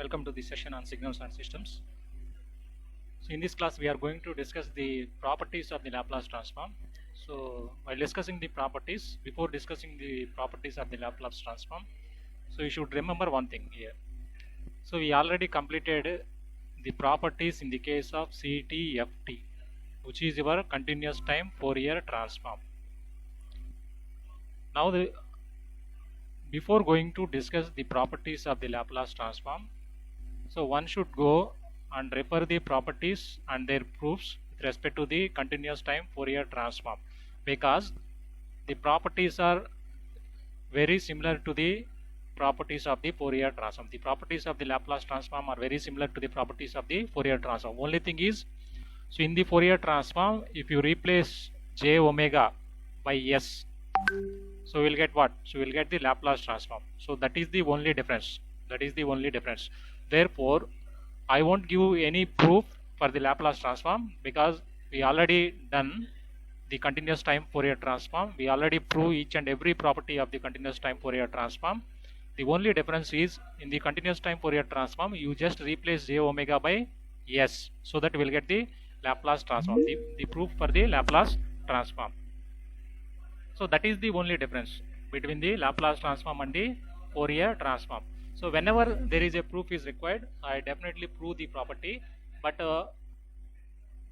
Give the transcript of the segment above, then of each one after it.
Welcome to the session on signals and systems. So in this class we are going to discuss the properties of the Laplace transform. So while discussing the properties, before discussing the properties of the Laplace transform, so you should remember one thing here. So we already completed the properties in the case of CTFT, which is your continuous time Fourier transform. Now before going to discuss the properties of the Laplace transform, so one should go and refer the properties and their proofs with respect to the continuous time Fourier transform, because the properties are very similar to the properties of the Fourier transform. The properties of the Laplace transform are very similar to the properties of the Fourier transform. Only thing is, so in the Fourier transform, if you replace j omega by s, so we'll get what? So we'll get the Laplace transform. So that is the only difference. That is the only difference. Therefore, I won't give any proof for the Laplace transform because we already done the continuous time Fourier transform. We already prove each and every property of the continuous time Fourier transform. The only difference is in the continuous time Fourier transform, you just replace j omega by s, so that we'll get the Laplace transform, the proof for the Laplace transform. So that is the only difference between the Laplace transform and the Fourier transform. So whenever there is a proof is required, I definitely prove the property, but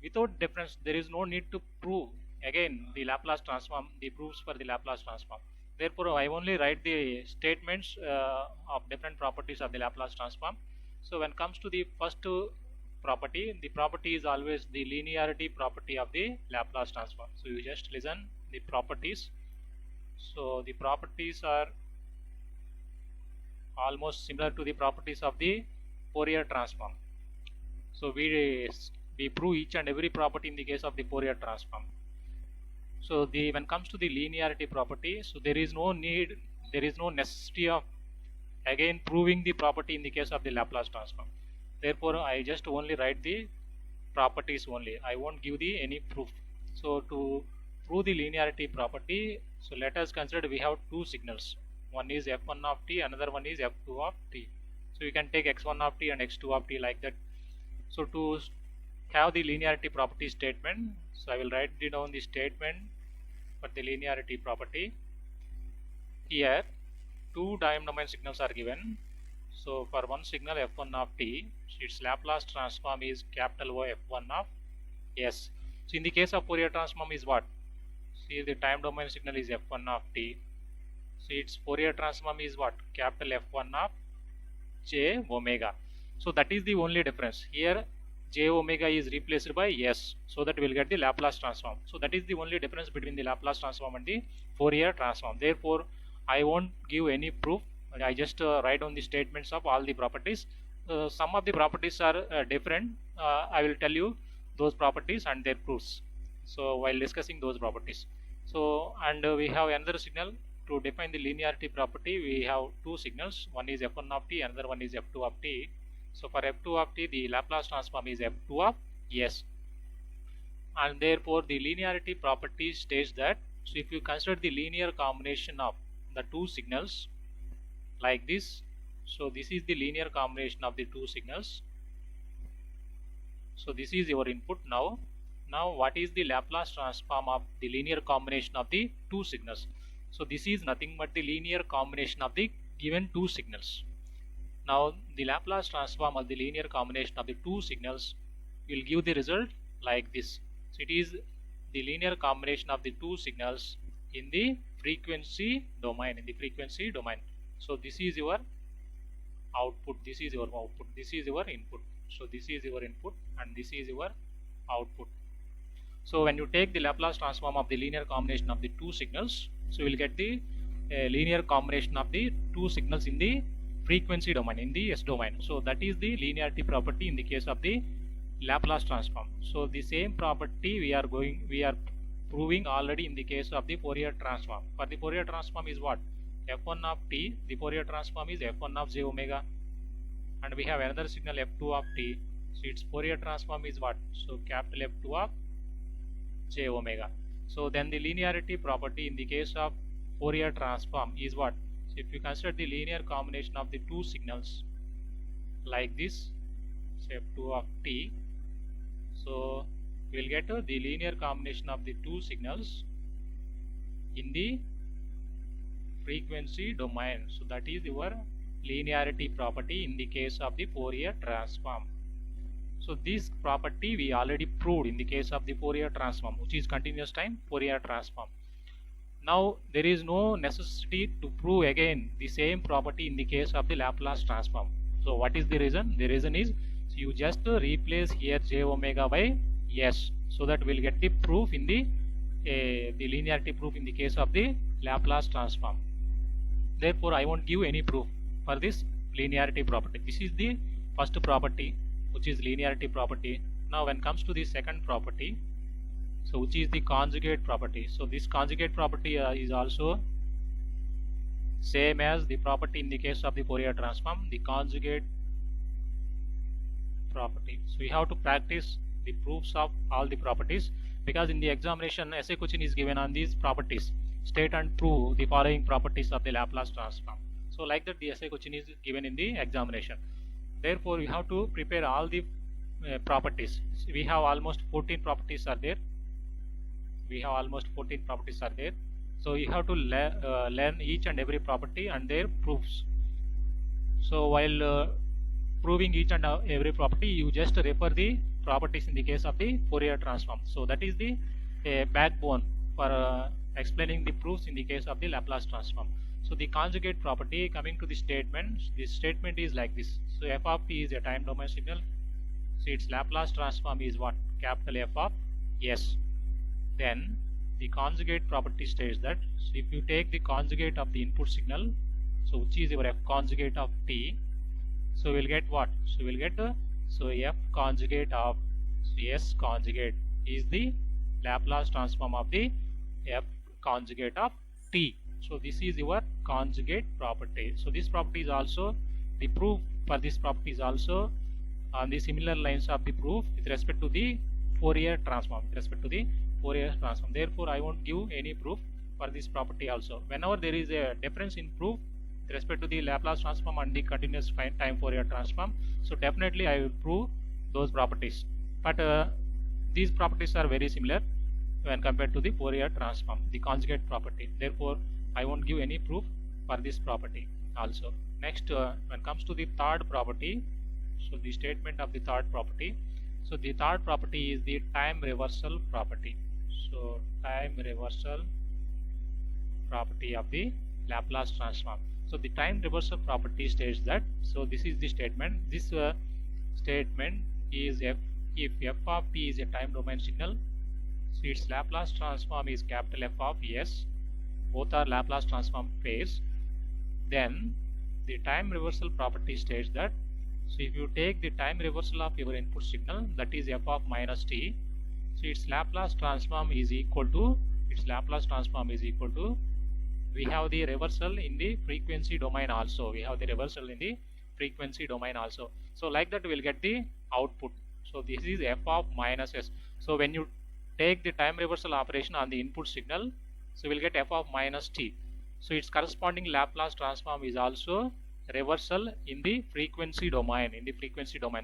without difference there is no need to prove again the Laplace transform, the proofs for the Laplace transform. Therefore I only write the statements of different properties of the Laplace transform. So when it comes to the first property, the property is always the linearity property of the Laplace transform. So you just listen the properties. So the properties are almost similar to the properties of the Fourier transform. So we prove each and every property in the case of the Fourier transform. So when it comes to the linearity property, so there is no need, there is no necessity of again proving the property in the case of the Laplace transform. Therefore I just only write the properties only. I won't give the any proof. So to prove the linearity property, so let us consider we have two signals. One is f1 of t, another one is f2 of t. So you can take x1 of t and x2 of t like that. So to have the linearity property statement, so I will write down the statement for the linearity property. Here two time domain signals are given. So for one signal f1 of t, its Laplace transform is capital O f1 of s. So in the case of Fourier transform is what? See, the time domain signal is f1 of t. So its Fourier transform is what? Capital F1 of j omega. So that is the only difference. Here j omega is replaced by s, so that we will get the Laplace transform. So that is the only difference between the Laplace transform and the Fourier transform. Therefore I won't give any proof. I just write down the statements of all the properties. Some of the properties are different. I will tell you those properties and their proofs. So while discussing those properties, so and we have another signal to define the linearity property. We have two signals. One is f1 of t, another one is f2 of t. So for f2 of t, the Laplace transform is f2 of s, and therefore the linearity property states that, so if you consider the linear combination of the two signals like this, so this is the linear combination of the two signals. So this is your input. Now what is the Laplace transform of the linear combination of the two signals? So this is nothing but the linear combination of the given two signals. Now the Laplace transform of the linear combination of the two signals will give the result like this. So it is the linear combination of the two signals in the frequency domain. So this is your output, this is your output, this is your input. So this is your input and this is your output. So when you take the Laplace transform of the linear combination of the two signals, so you will get the linear combination of the two signals in the frequency domain, in the S domain. So that is the linearity property in the case of the Laplace transform. So the same property we are proving already in the case of the Fourier transform. For the Fourier transform is what? f1 of t, the Fourier transform is f1 of j omega, and we have another signal f2 of t. So its Fourier transform is what? So capital F2 of j omega. So then the linearity property in the case of Fourier transform is what? So if you consider the linear combination of the two signals, like this, say f2 of t. So we'll get the linear combination of the two signals in the frequency domain. So that is your linearity property in the case of the Fourier transform. So this property we already proved in the case of the Fourier transform, which is continuous time Fourier transform. Now there is no necessity to prove again the same property in the case of the Laplace transform. So what is the reason? The reason is, so you just replace here j omega by s, so that we'll get the proof in the linearity proof in the case of the Laplace transform. Therefore I won't give any proof for this linearity property. This is the first property, which is linearity property. Now when comes to the second property, so which is the conjugate property. So this conjugate property is also same as the property in the case of the Fourier transform, the conjugate property. So we have to practice the proofs of all the properties, because in the examination essay question is given on these properties. State and prove the following properties of the Laplace transform. So like that the essay question is given in the examination. Therefore we have to prepare all the properties. So we have almost 14 properties are there. So you have to learn each and every property and their proofs. So while proving each and every property, you just refer the properties in the case of the Fourier transform. So that is the backbone for explaining the proofs in the case of the Laplace transform. So the conjugate property, coming to the statement, this statement is like this. So f of t is a time domain signal. So its Laplace transform is what? Capital F of s. Then the conjugate property states that, so if you take the conjugate of the input signal, so which is your f conjugate of t, so we'll get what? So we'll get so f conjugate of, so s conjugate is the Laplace transform of the f conjugate of t. So this is your conjugate property. So this property is also, the proof for this property is also on the similar lines of the proof with respect to the Fourier transform. Therefore I won't give any proof for this property also. Whenever there is a difference in proof with respect to the Laplace transform and the continuous time Fourier transform, so definitely I will prove those properties. But these properties are very similar when compared to the Fourier transform, the conjugate property. Therefore I won't give any proof for this property also. Next, when comes to the third property, so the statement of the third property. So the third property is the time reversal property. So time reversal property of the Laplace transform. So the time reversal property states that, so this is the statement. This statement is if f of t is a time domain signal, so its Laplace transform is capital F of s. Both are Laplace transform pairs. Then the time reversal property states that, so if you take the time reversal of your input signal, that is f of minus t, so its Laplace transform is equal to, we have the reversal in the frequency domain also. So like that we will get the output. So this is f of minus s. So when you take the time reversal operation on the input signal, so we will get f of minus t. So its corresponding Laplace transform is also reversal in the frequency domain,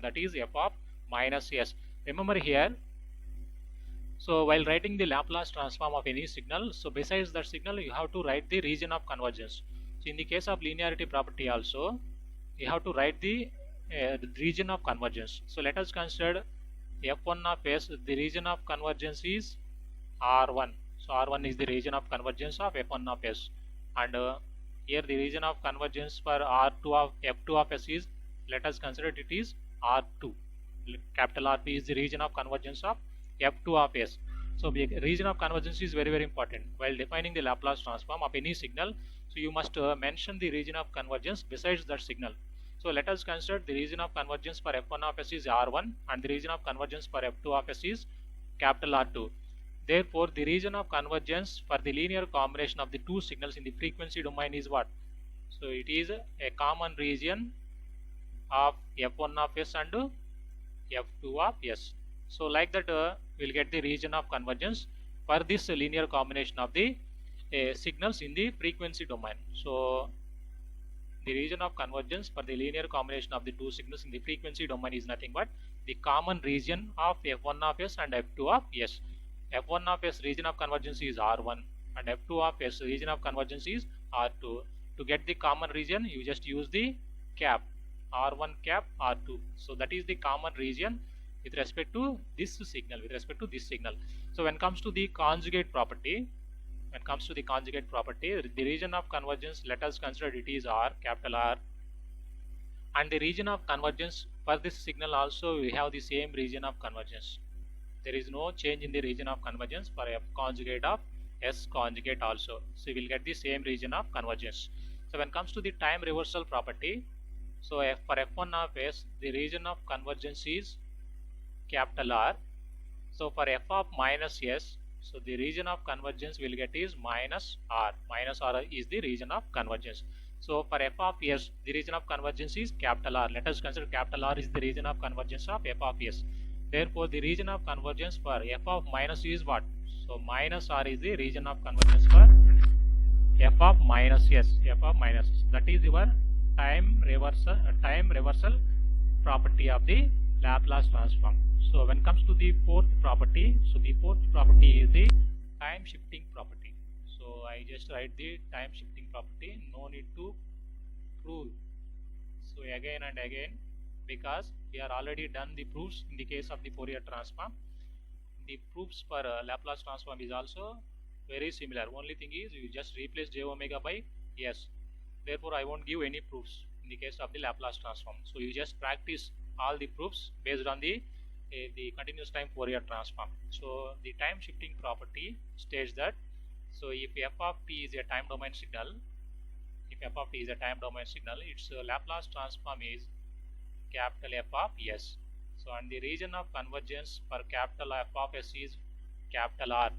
that is f of minus s. Remember here, so while writing the Laplace transform of any signal, so besides that signal you have to write the region of convergence. So in the case of linearity property also, you have to write the region of convergence. So let us consider f1 of s, the region of convergence is R1. So R1 is the region of convergence of f1 of s, and here the region of convergence for f2 of s is, let us consider it is R2. Capital R2 is the region of convergence of f2 of s. So the region of convergence is very important while defining the Laplace transform of any signal. So you must mention the region of convergence besides that signal. So let us consider the region of convergence for f1 of s is R1 and the region of convergence for f2 of s is capital R2. Therefore the region of convergence for the linear combination of the two signals in the frequency domain is what? So it is a common region of f1 of s and f2 of s. So like that we will get the region of convergence for this linear combination of the signals in the frequency domain. So the region of convergence for the linear combination of the two signals in the frequency domain is nothing but the common region of f1 of s and f2 of s. f1 of s region of convergence is R1 and f2 of s region of convergence is R2. To get the common region, you just use the cap R1 cap R2. So that is the common region with respect to this signal, So when it comes to the conjugate property, the region of convergence, let us consider it is R, capital R, and the region of convergence for this signal also we have the same region of convergence. There is no change in the region of convergence for f conjugate of s conjugate also. So we will get the same region of convergence. So when it comes to the time reversal property, so for f1 of s, the region of convergence is capital R. So for f of minus s, so the region of convergence we'll get is minus R. Minus R is the region of convergence. So for f of s, the region of convergence is capital R. Let us consider capital R is the region of convergence of f of s. Therefore, the region of convergence for f of minus is what? So minus R is the region of convergence for f of minus s. That is your time reversal property of the Laplace transform. So when it comes to the fourth property, so the fourth property is the time shifting property. So I just write the time shifting property, no need to prove. So again and again, because we are already done the proofs in the case of the Fourier transform. The proofs for Laplace transform is also very similar. Only thing is you just replace j omega by s. Therefore, I won't give any proofs in the case of the Laplace transform. So you just practice all the proofs based on the continuous time Fourier transform. So the time shifting property states that, so if f of t is a time domain signal, its Laplace transform is capital F of s. So and the region of convergence for capital F of s is capital R.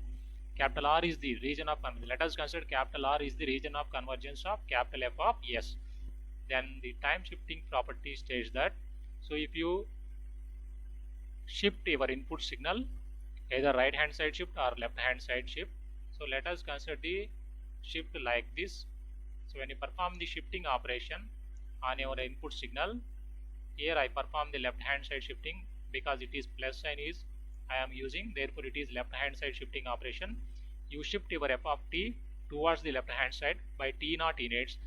Capital R is the region of convergence. Let us consider capital R is the region of convergence of capital F of s. Then the time shifting property states that, so if you shift your input signal, either right hand side shift or left hand side shift, so let us consider the shift like this. So when you perform the shifting operation on your input signal, here I perform the left hand side shifting because it is plus sign is I am using, therefore it is left hand side shifting operation. You shift your f of t towards the left hand side by t naught units,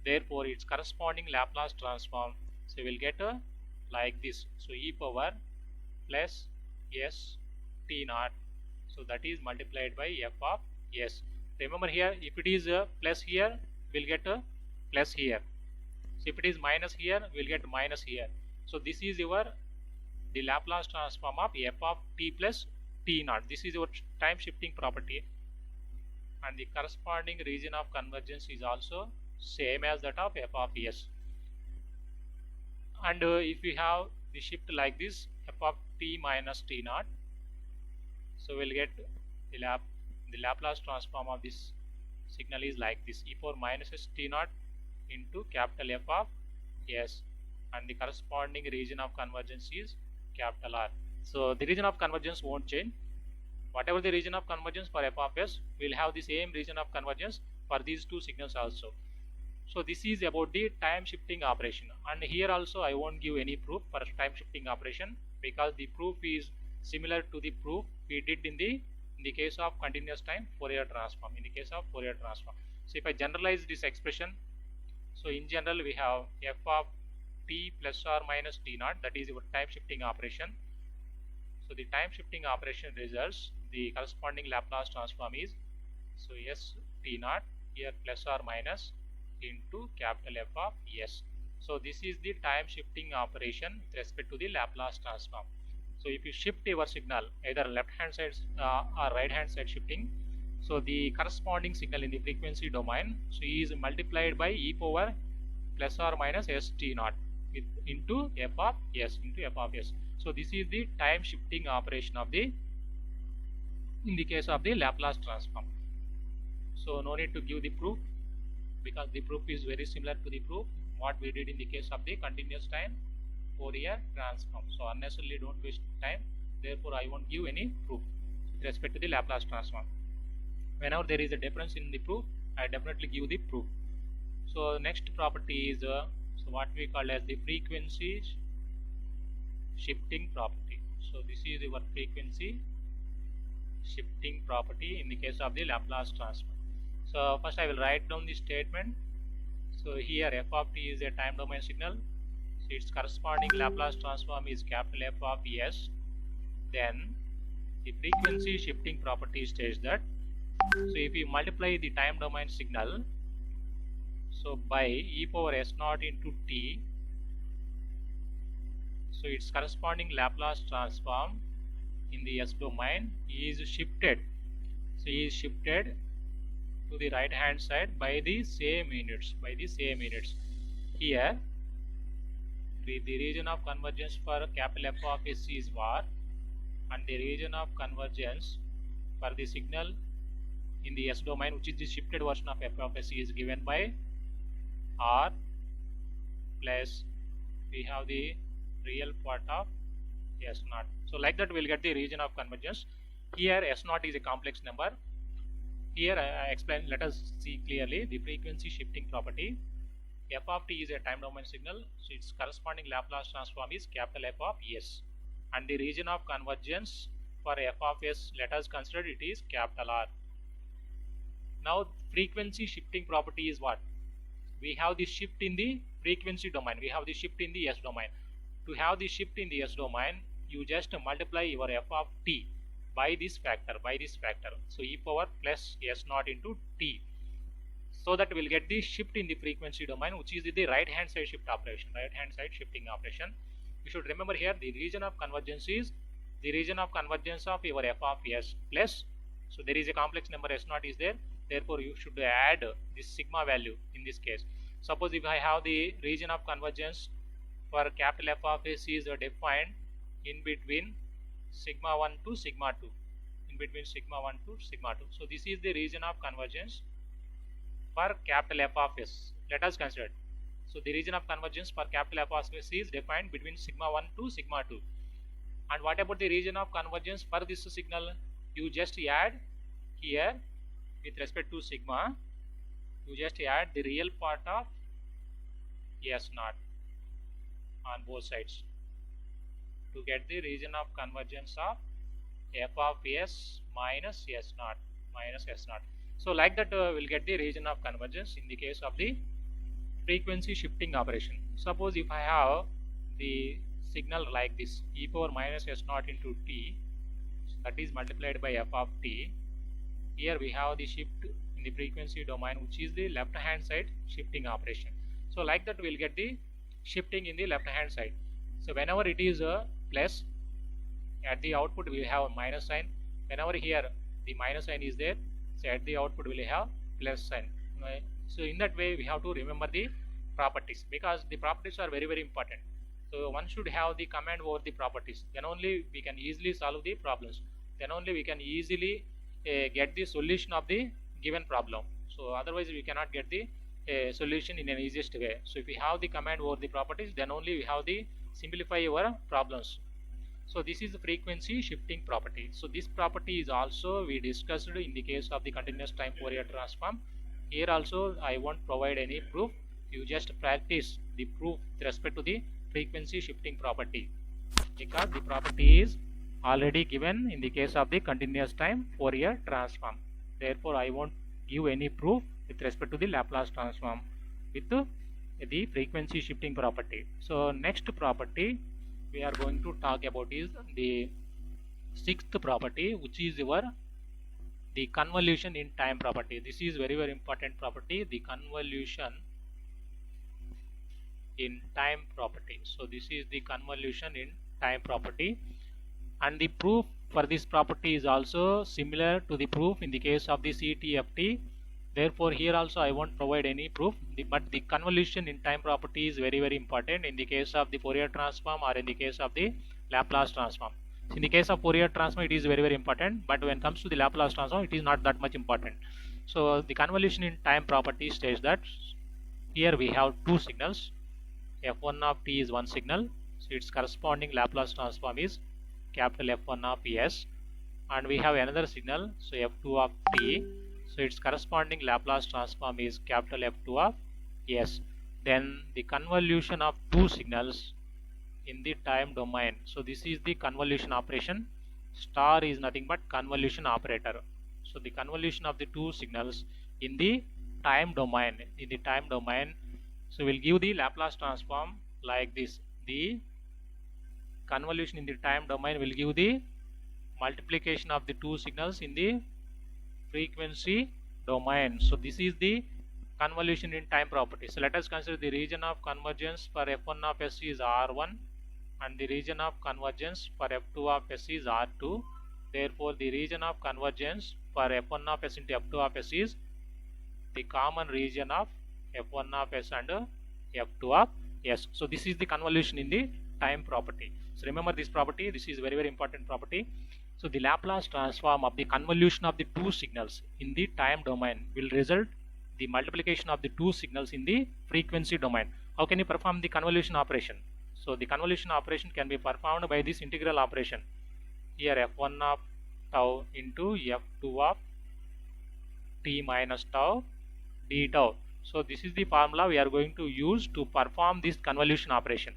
therefore its corresponding Laplace transform, so you will get like this. So e power plus s t naught, so that is multiplied by f of s. Remember here, if it is plus here, we'll get a plus here. So if it is minus here, we'll get minus here. So this is your the Laplace transform of f of t plus t naught. This is your time shifting property, and the corresponding region of convergence is also same as that of f of s. And if we have the shift like this, f of t minus t naught, so we'll get the Laplace transform of this signal is like this, e power minus s t naught into capital F of s, and the corresponding region of convergence is capital R. So the region of convergence won't change. Whatever the region of convergence for f of s, we'll have the same region of convergence for these two signals also. So this is about the time shifting operation, and here also I won't give any proof for time shifting operation because the proof is similar to the proof we did in the case of continuous time Fourier transform. So if I generalize this expression, so in general we have f of t plus or minus t naught, that is your time shifting operation. So the time shifting operation results, the corresponding Laplace transform is, so s t naught here plus or minus into capital F of s. So this is the time shifting operation with respect to the Laplace transform. So if you shift your signal either left hand side or right hand side shifting, so the corresponding signal in the frequency domain, so is multiplied by e power plus or minus s t naught into f of s. So this is the time shifting operation of in the case of the Laplace transform. So no need to give the proof because the proof is very similar to the proof what we did in the case of the continuous time Fourier transform. So unnecessarily don't waste time, therefore I won't give any proof with respect to the Laplace transform. Whenever there is a difference in the proof, I definitely give the proof. So next property is so what we call as the frequency shifting property. So this is your frequency shifting property in the case of the Laplace transform. So first I will write down the statement. So here f of t is a time domain signal. So its corresponding Laplace transform is capital F of s. Then the frequency shifting property states that, so if you multiply the time domain signal, so by e power s naught into t, so its corresponding Laplace transform in the s domain is shifted. So is shifted to the right hand side by the same units. Here the region of convergence for capital F of s is var, and the region of convergence for the signal in the s domain, which is the shifted version of f of s, is given by r plus we have the real part of s naught. So like that we will get the region of convergence. Here s naught is a complex number. Here I explain, let us see clearly the frequency shifting property. F of t is a time domain signal, so its corresponding Laplace transform is capital F of s, and the region of convergence for f of s, let us consider it is capital R. Now frequency shifting property is what? We have the shift in the frequency domain, we have the shift in the s domain. To have the shift in the s domain, you just multiply your f of t by this factor, so e power plus s naught into t, so that we will get the shift in the frequency domain, which is the right hand side shift operation, shifting operation. You should remember here the region of convergence is the region of convergence of your f of s plus, so there is a complex number s naught is there, therefore you should add this sigma value in this case. Suppose if I have the region of convergence for capital F of s is defined in between sigma 1 to sigma 2, so this is the region of convergence for capital F of s. Let us consider. So the region of convergence for capital F of s is defined between sigma 1 to sigma 2. And what about the region of convergence for this signal? You just add here with respect to sigma, you just add the real part of s naught on both sides to get the region of convergence of f of s minus s naught. So like that we'll get the region of convergence in the case of the frequency shifting operation. Suppose if I have the signal like this, e power minus s naught into t, so that is multiplied by f of t. Here we have the shift in the frequency domain, which is the left hand side shifting operation. So like that we'll get the shifting in the left hand side. So whenever it is plus, at the output we will have a minus sign. Whenever here the minus sign is there, so at the output we will have plus sign. So in that way we have to remember the properties, because the properties are very important. So one should have the command over the properties, then only we can easily solve the problems, then only we can easily get the solution of the given problem. So otherwise we cannot get the solution in an easiest way. So if we have the command over the properties, then only we have the simplify our problems. So this is the frequency shifting property. So this property is also we discussed in the case of the continuous time Fourier transform. Here also I won't provide any proof, you just practice the proof with respect to the frequency shifting property, because the property is already given in the case of the continuous time Fourier transform. Therefore I won't give any proof with respect to the Laplace transform with the frequency shifting property. So next property we are going to talk about is the sixth property, which is the convolution in time property. This is very important property, the convolution in time property. So this is the convolution in time property, and the proof for this property is also similar to the proof in the case of the CTFT. Therefore here also I won't provide any proof, but the convolution in time property is very important in the case of the Fourier transform or in the case of the Laplace transform. In the case of Fourier transform it is very important, but when it comes to the Laplace transform it is not that much important. So the convolution in time property states that here we have two signals, f1 of t is one signal, so its corresponding Laplace transform is capital F1 of s, and we have another signal, so f2 of t, so its corresponding Laplace transform is capital F2 of Yes. Then the convolution of two signals in the time domain. So this is the convolution operation. Star is nothing but convolution operator. So the convolution of the two signals in the time domain. In the time domain, so we'll give the Laplace transform like this. The convolution in the time domain will give the multiplication of the two signals in the frequency domain. So this is the convolution in time property. So let us consider the region of convergence for f1 of s is r1 and the region of convergence for f2 of s is r2. Therefore the region of convergence for f1 of s into f2 of s is the common region of f1 of s and f2 of s. So this is the convolution in the time property. So remember this property, this is very important property. So the Laplace transform of the convolution of the two signals in the time domain will result the multiplication of the two signals in the frequency domain. How can you perform the convolution operation? So the convolution operation can be performed by this integral operation. Here f1 of tau into f2 of t minus tau d tau. So this is the formula we are going to use to perform this convolution operation.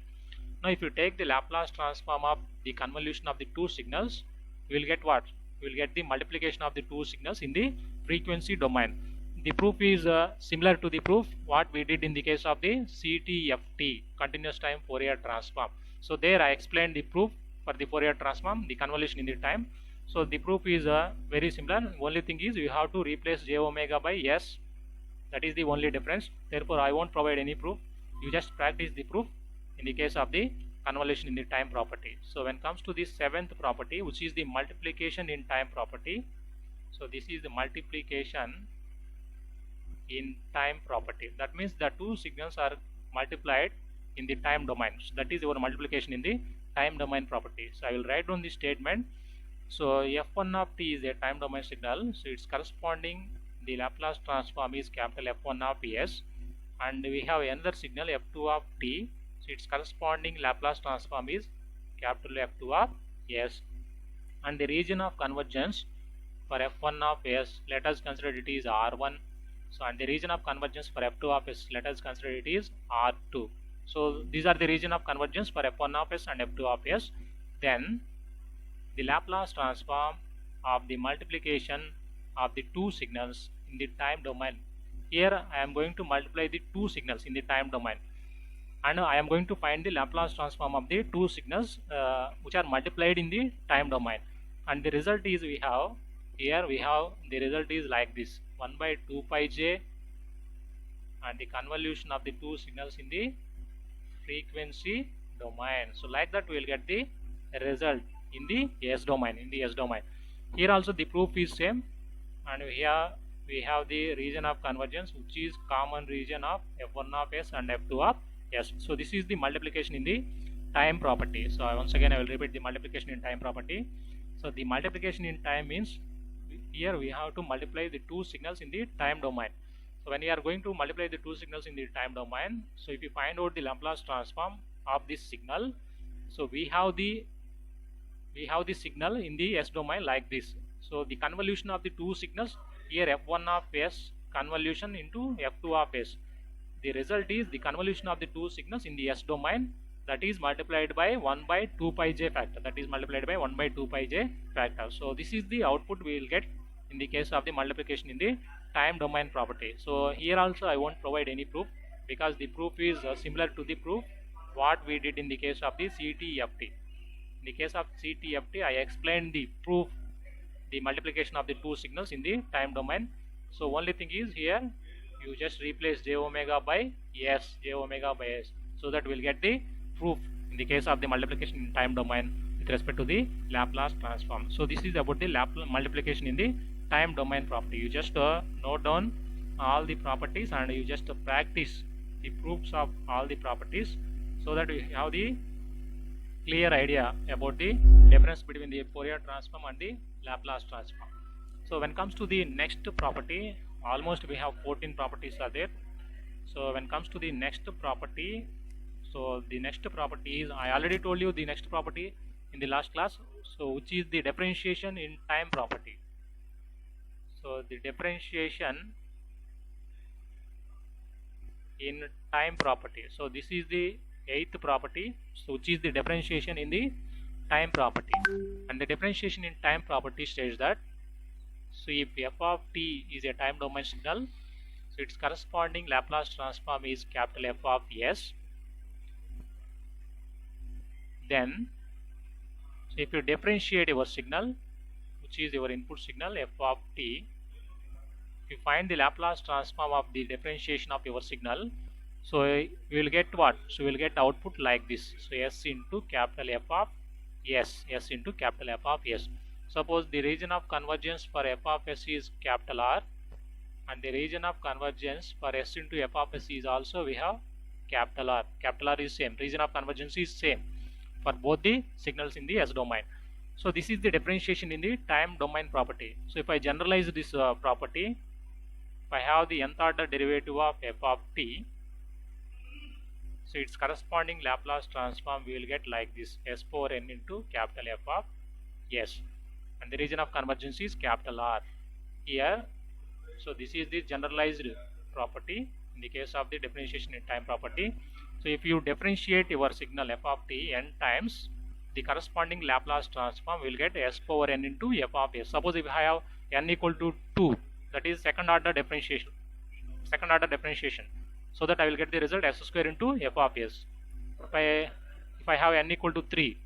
Now if you take the Laplace transform of the convolution of the two signals, we will get what? We will get the multiplication of the two signals in the frequency domain. The proof is similar to the proof what we did in the case of the CTFT, continuous time Fourier transform. So there I explained the proof for the Fourier transform, the convolution in the time. So the proof is very similar. Only thing is you have to replace j omega by s. That is the only difference. Therefore I won't provide any proof. You just practice the proof in the case of the convolution in the time property. So when it comes to the seventh property, which is the multiplication in time property, so this is the multiplication in time property. That means the two signals are multiplied in the time domain. So that is your multiplication in the time domain property. So I will write down the statement. So f1 of t is a time domain signal. So its corresponding the Laplace transform is capital F1 of s, and we have another signal f2 of t. So its corresponding Laplace transform is capital F2 of s, and the region of convergence for f1 of s, let us consider it is r1. So and the region of convergence for f2 of s, let us consider it is r2. So these are the region of convergence for f1 of s and f2 of s. Then the Laplace transform of the multiplication of the two signals in the time domain. Here I am going to multiply the two signals in the time domain, and I am going to find the Laplace transform of the two signals which are multiplied in the time domain, and the result is we have here the result is like this: 1 by 2 pi j and the convolution of the two signals in the frequency domain. So like that we will get the result in the s domain. Here also the proof is same, and here we have the region of convergence which is common region of f1 of s and f2 of s. So this is the multiplication in the time property. So once again I will repeat the multiplication in time property. So the multiplication in time means here we have to multiply the two signals in the time domain. So when we are going to multiply the two signals in the time domain, so if you find out the Laplace transform of this signal, so we have the signal in the s domain like this. So the convolution of the two signals, here f1 of s convolution into f2 of s. The result is the convolution of the two signals in the s domain, that is multiplied by 1 by 2 pi j factor. So this is the output we will get in the case of the multiplication in the time domain property. So here also I won't provide any proof, because the proof is similar to the proof what we did in the case of the CTFT. In the case of CTFT I explained the proof, the multiplication of the two signals in the time domain. So only thing is here you just replace j omega by s, so that we will get the proof in the case of the multiplication in time domain with respect to the Laplace transform. So this is about the multiplication in the time domain property. You just note down all the properties and you just practice the proofs of all the properties, so that you have the clear idea about the difference between the Fourier transform and the Laplace transform. So when it comes to the next property, almost we have 14 properties are there. So when it comes to the next property, so the next property is, I already told you the next property in the last class, so which is the differentiation in time property. So the differentiation in time property. So this is the eighth property, so which is the differentiation in the time property. And the differentiation in time property states that, so if f of t is a time domain signal, so its corresponding Laplace transform is capital F of s. Then, so if you differentiate your signal, which is your input signal f of t, if you find the Laplace transform of the differentiation of your signal, so you will get what? So you will get output like this. So s into capital F of s, s into capital F of s. Suppose the region of convergence for f of s is capital R, and the region of convergence for s into f of s is also we have capital R. Capital R is same. Region of convergence is same for both the signals in the s domain. So this is the differentiation in the time domain property. So if I generalize this property, if I have the nth order derivative of f of t, so its corresponding Laplace transform we will get like this, s power n into capital F of s, and the region of convergence is capital R here. So this is the generalized property in the case of the differentiation in time property. So if you differentiate your signal f of t n times, the corresponding Laplace transform will get s power n into f of s. Suppose if I have n equal to 2, that is second order differentiation. So that I will get the result s square into f of s. If I have n equal to 3,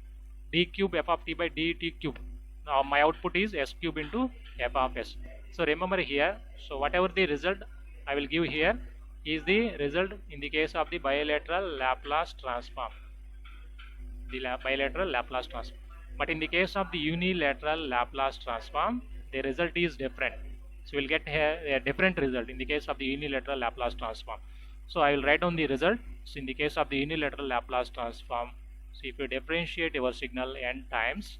d cube f of t by dt cube. Now my output is s cube into f of s. So remember here, so whatever the result I will give here is the result in the case of the bilateral Laplace transform. Bilateral Laplace transform. But in the case of the unilateral Laplace transform, the result is different. So we will get here a different result in the case of the unilateral Laplace transform. So I will write down the result. So in the case of the unilateral Laplace transform, so if you differentiate your signal n times,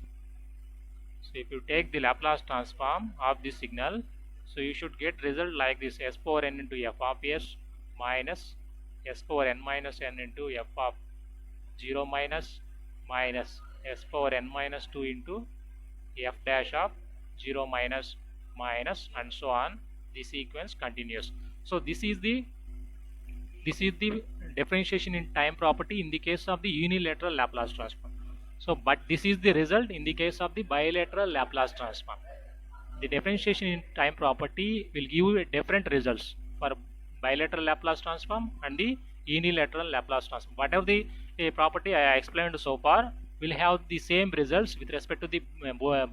so if you take the Laplace transform of this signal, so you should get result like this, s power n into f of s minus s power n minus n into f of 0 minus s power n minus 2 into f dash of 0 minus and so on. The sequence continues. So this is the differentiation in time property in the case of the unilateral Laplace transform. So but this is the result in the case of the bilateral Laplace transform. The differentiation in time property will give you different results for bilateral Laplace transform and the unilateral Laplace transform. Whatever the property I explained so far will have the same results with respect to the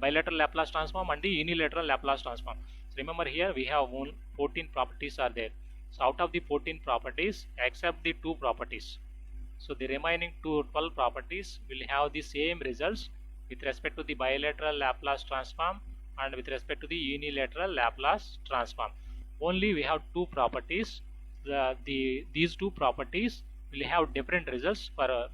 bilateral Laplace transform and the unilateral Laplace transform. So remember here we have 14 properties are there. So out of the 14 properties, except the 2 properties, so the remaining 12 properties will have the same results with respect to the bilateral Laplace transform and with respect to the unilateral Laplace transform. Only we have 2 properties. These 2 properties will have different results for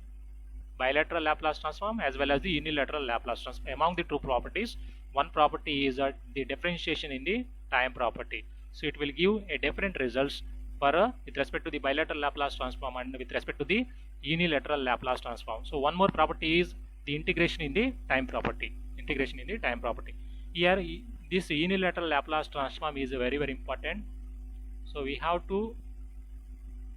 bilateral Laplace transform as well as the unilateral Laplace transform. Among the 2 properties, one property is the differentiation in the time property. So it will give a different results for with respect to the bilateral Laplace transform and with respect to the unilateral Laplace transform. So one more property is the integration in the time property. Here this unilateral Laplace transform is very important. So we have to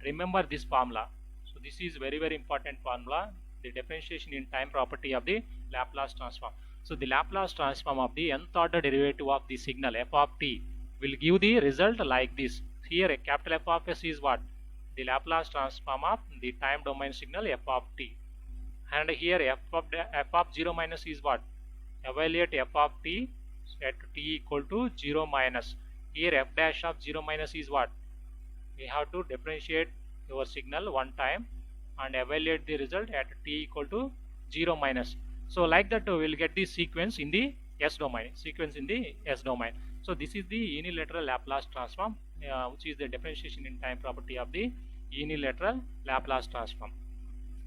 remember this formula. So this is very important formula, the differentiation in time property of the Laplace transform. So the Laplace transform of the nth order derivative of the signal f of t will give the result like this. Here a capital F of s is what? The Laplace transform of the time domain signal f of t. And here f of 0 minus is what? Evaluate f of t at t equal to 0 minus. Here f dash of 0 minus is what? We have to differentiate your signal one time and evaluate the result at t equal to 0 minus. So like that we will get the sequence in the s domain. So this is the unilateral Laplace transform, which is the differentiation in time property of the unilateral Laplace transform.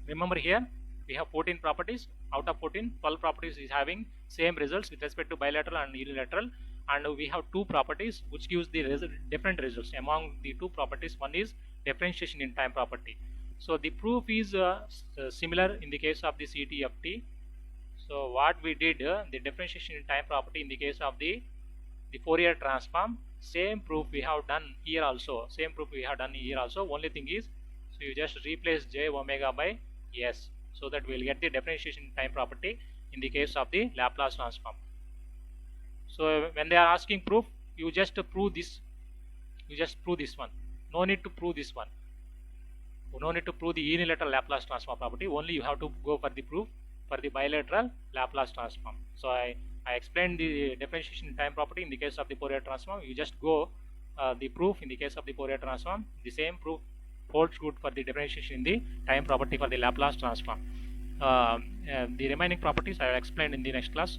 Remember here we have 14 properties. Out of 14, 12 properties is having same results with respect to bilateral and unilateral, and we have 2 properties which gives the different results. Among the 2 properties, one is differentiation in time property. So the proof is similar in the case of the CTFT. So what we did, the differentiation in time property in the case of the Fourier transform, Same proof we have done here also. Only thing is, so you just replace j omega by s, so that we'll get the differentiation time property in the case of the Laplace transform. So when they are asking proof, you just prove this. One. No need to prove this one. No need to prove the unilateral Laplace transform property. Only you have to go for the proof for the bilateral Laplace transform. So I explained the differentiation time property in the case of the Fourier transform. You just go the proof in the case of the Fourier transform. The same proof holds good for the differentiation in the time property for the Laplace transform. The remaining properties I will explain in the next class.